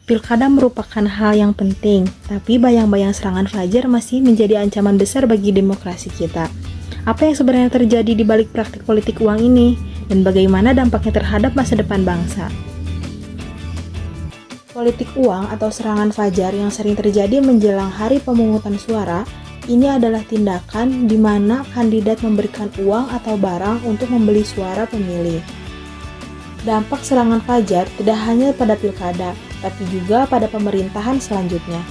Pilkada merupakan hal yang penting, tapi bayang-bayang serangan fajar masih menjadi ancaman besar bagi demokrasi kita. Apa yang sebenarnya terjadi di balik praktik politik uang ini, dan bagaimana dampaknya terhadap masa depan bangsa? Politik uang atau serangan fajar yang sering terjadi menjelang hari pemungutan suara, ini adalah tindakan di mana kandidat memberikan uang atau barang untuk membeli suara pemilih. Dampak serangan fajar tidak hanya pada pilkada, tapi juga pada pemerintahan selanjutnya.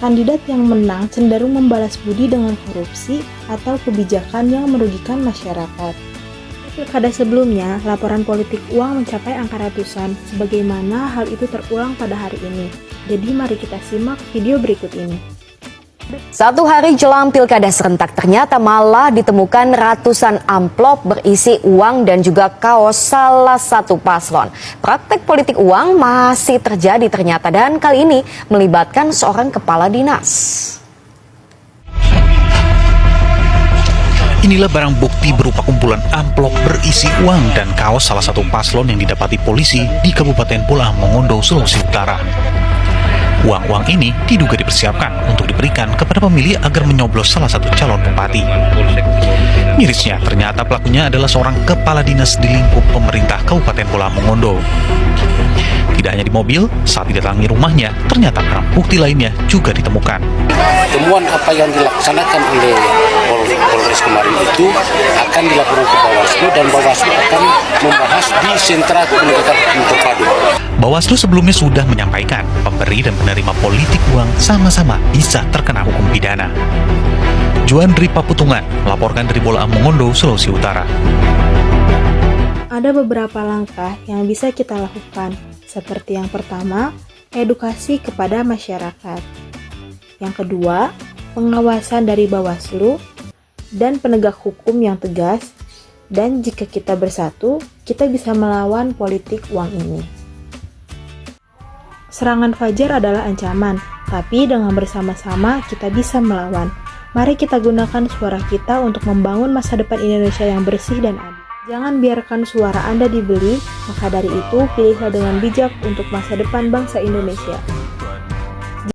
Kandidat yang menang cenderung membalas budi dengan korupsi atau kebijakan yang merugikan masyarakat. Di pilkada sebelumnya, laporan politik uang mencapai angka ratusan, sebagaimana hal itu terulang pada hari ini. Jadi mari kita simak video berikut ini. Satu hari jelang pilkada serentak ternyata malah ditemukan ratusan amplop berisi uang dan juga kaos salah satu paslon. Praktek politik uang masih terjadi ternyata dan kali ini melibatkan seorang kepala dinas. Inilah barang bukti berupa kumpulan amplop berisi uang dan kaos salah satu paslon yang didapati polisi di Kabupaten Pulau Mongondo, Sulawesi Utara. Uang-uang ini diduga dipersiapkan untuk diberikan kepada pemilih agar menyoblos salah satu calon bupati. Mirisnya, ternyata pelakunya adalah seorang kepala dinas di lingkup pemerintah Kabupaten Pulau Mongondo. Tidak hanya di mobil, saat didatangi rumahnya, ternyata barang bukti lainnya juga ditemukan. Temuan apa yang dilaksanakan oleh Polres kemarin itu akan dilaporkan ke Bawaslu dan Bawaslu akan membahas di sentra penegakan hukum terpadu. Bawaslu sebelumnya sudah menyampaikan pemberi dan penerima politik uang sama-sama bisa terkena hukum pidana. Juandri Paputungan melaporkan dari Bola Mongondo, Sulawesi Utara. Ada beberapa langkah yang bisa kita lakukan, seperti yang pertama, edukasi kepada masyarakat. Yang kedua, pengawasan dari Bawaslu dan penegak hukum yang tegas, dan jika kita bersatu, kita bisa melawan politik uang ini. Serangan fajar adalah ancaman, tapi dengan bersama-sama kita bisa melawan. Mari kita gunakan suara kita untuk membangun masa depan Indonesia yang bersih dan adil. Jangan biarkan suara Anda dibeli, maka dari itu pilihlah dengan bijak untuk masa depan bangsa Indonesia.